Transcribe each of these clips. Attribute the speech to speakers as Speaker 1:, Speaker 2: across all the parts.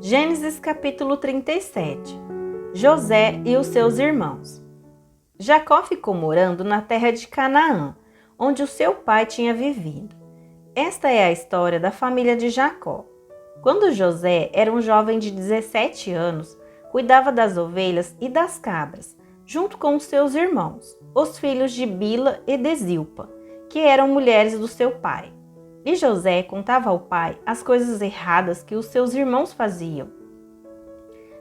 Speaker 1: Gênesis capítulo 37. José e os seus irmãos. Jacó ficou morando na terra de Canaã, onde o seu pai tinha vivido. Esta é a história da família de Jacó. Quando José era um jovem de 17 anos, cuidava das ovelhas e das cabras, junto com os seus irmãos, os filhos de Bila e de Zilpa, que eram mulheres do seu pai. E José contava ao pai as coisas erradas que os seus irmãos faziam.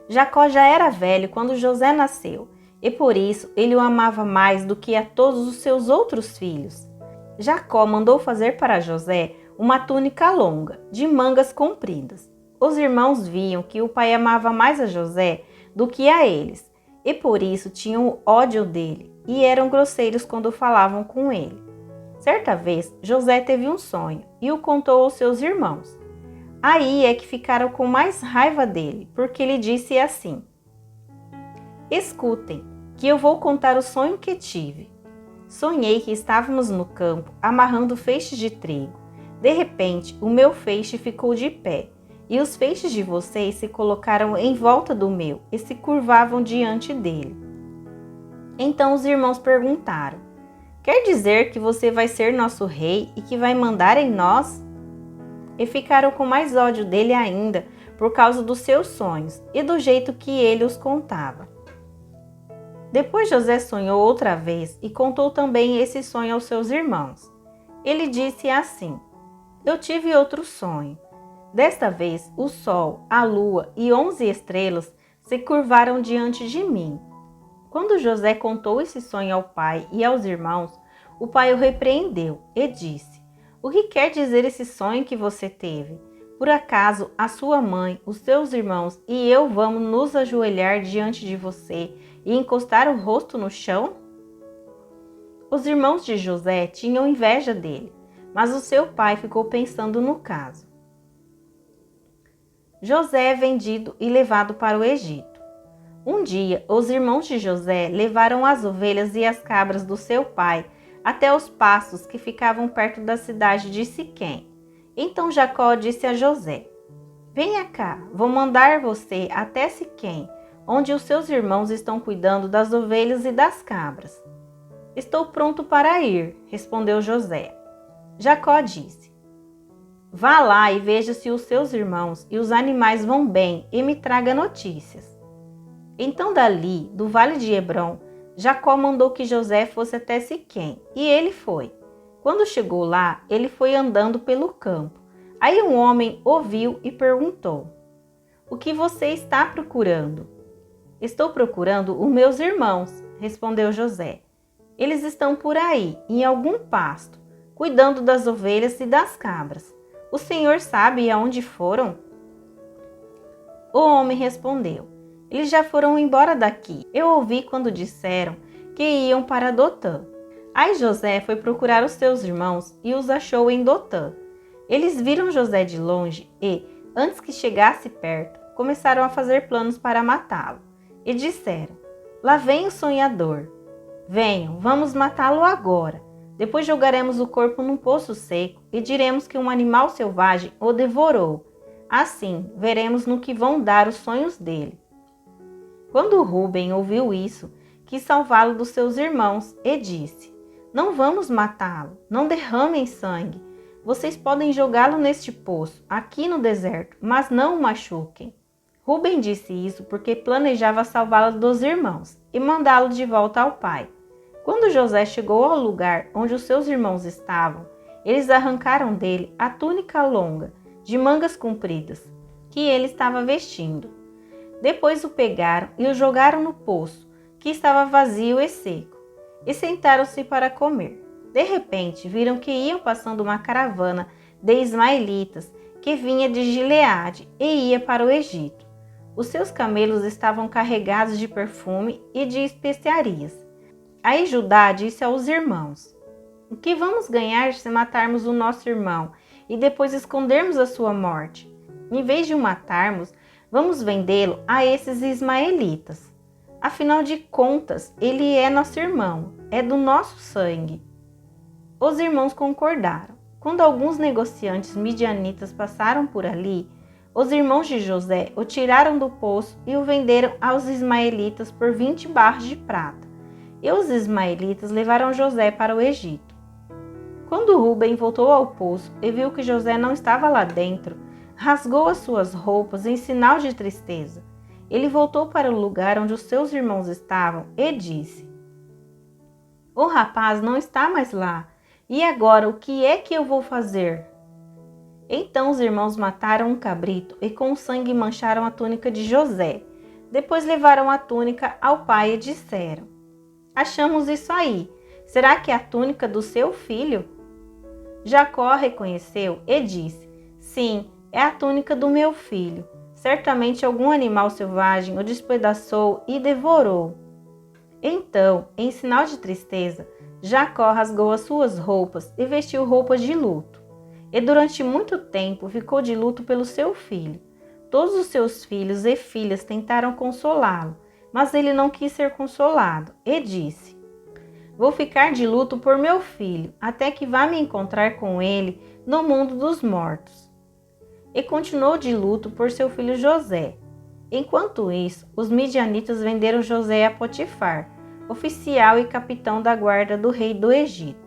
Speaker 1: Jacó já era velho quando José nasceu, e por isso ele o amava mais do que a todos os seus outros filhos. Jacó mandou fazer para José uma túnica longa, de mangas compridas. Os irmãos viam que o pai amava mais a José do que a eles, e por isso tinham ódio dele, e eram grosseiros quando falavam com ele. Certa vez, José teve um sonho e o contou aos seus irmãos. Aí é que ficaram com mais raiva dele, porque ele disse assim: "Escutem, que eu vou contar o sonho que tive. Sonhei que estávamos no campo amarrando feixes de trigo. De repente, o meu feixe ficou de pé, e os feixes de vocês se colocaram em volta do meu e se curvavam diante dele." Então os irmãos perguntaram: "Quer dizer que você vai ser nosso rei e que vai mandar em nós?" E ficaram com mais ódio dele ainda por causa dos seus sonhos e do jeito que ele os contava. Depois José sonhou outra vez e contou também esse sonho aos seus irmãos. Ele disse assim: "Eu tive outro sonho. Desta vez o sol, a lua e 11 estrelas se curvaram diante de mim." Quando José contou esse sonho ao pai e aos irmãos, o pai o repreendeu e disse: "O que quer dizer esse sonho que você teve? Por acaso a sua mãe, os seus irmãos e eu vamos nos ajoelhar diante de você e encostar o rosto no chão?" Os irmãos de José tinham inveja dele, mas o seu pai ficou pensando no caso. José é vendido e levado para o Egito. Um dia, os irmãos de José levaram as ovelhas e as cabras do seu pai até os pastos que ficavam perto da cidade de Siquém. Então Jacó disse a José: "Venha cá, vou mandar você até Siquém, onde os seus irmãos estão cuidando das ovelhas e das cabras." "Estou pronto para ir", respondeu José. Jacó disse: "Vá lá e veja se os seus irmãos e os animais vão bem e me traga notícias." Então dali, do vale de Hebrom, Jacó mandou que José fosse até Siquém, e ele foi. Quando chegou lá, ele foi andando pelo campo. Aí um homem o viu e perguntou: "O que você está procurando?" "Estou procurando os meus irmãos", respondeu José. "Eles estão por aí, em algum pasto, cuidando das ovelhas e das cabras. O senhor sabe aonde foram?" O homem respondeu: "Eles já foram embora daqui. Eu ouvi quando disseram que iam para Dotã." Aí José foi procurar os seus irmãos e os achou em Dotã. Eles viram José de longe e, antes que chegasse perto, começaram a fazer planos para matá-lo. E disseram: "Lá vem o sonhador. Venham, vamos matá-lo agora. Depois jogaremos o corpo num poço seco e diremos que um animal selvagem o devorou. Assim, veremos no que vão dar os sonhos dele." Quando Rúben ouviu isso, quis salvá-lo dos seus irmãos e disse: "Não vamos matá-lo, não derramem sangue. Vocês podem jogá-lo neste poço, aqui no deserto, mas não o machuquem." Rúben disse isso porque planejava salvá-lo dos irmãos e mandá-lo de volta ao pai. Quando José chegou ao lugar onde os seus irmãos estavam, eles arrancaram dele a túnica longa, de mangas compridas, que ele estava vestindo. Depois o pegaram e o jogaram no poço, que estava vazio e seco, e sentaram-se para comer. De repente, viram que iam passando uma caravana de ismaelitas que vinha de Gileade e ia para o Egito. Os seus camelos estavam carregados de perfume e de especiarias. Aí Judá disse aos irmãos: "O que vamos ganhar se matarmos o nosso irmão e depois escondermos a sua morte? Em vez de o matarmos, vamos vendê-lo a esses ismaelitas. Afinal de contas, ele é nosso irmão, é do nosso sangue." Os irmãos concordaram. Quando alguns negociantes midianitas passaram por ali, Os irmãos de José o tiraram do poço e o venderam aos ismaelitas por 20 barras de prata. E os ismaelitas levaram José para o Egito. Quando Rúben voltou ao poço e viu que José não estava lá dentro, rasgou as suas roupas em sinal de tristeza. Ele voltou para o lugar onde os seus irmãos estavam e disse: "O rapaz não está mais lá. E agora o que é que eu vou fazer?" Então os irmãos mataram um cabrito e com o sangue mancharam a túnica de José. Depois levaram a túnica ao pai e disseram: "Achamos isso aí. Será que é a túnica do seu filho?" Jacó reconheceu e disse: "Sim, é a túnica do meu filho. Certamente algum animal selvagem o despedaçou e devorou." Então, em sinal de tristeza, Jacó rasgou as suas roupas e vestiu roupas de luto. E durante muito tempo ficou de luto pelo seu filho. Todos os seus filhos e filhas tentaram consolá-lo, mas ele não quis ser consolado e disse: "Vou ficar de luto por meu filho, até que vá me encontrar com ele no mundo dos mortos." E continuou de luto por seu filho José. Enquanto isso, os midianitas venderam José a Potifar, oficial e capitão da guarda do rei do Egito.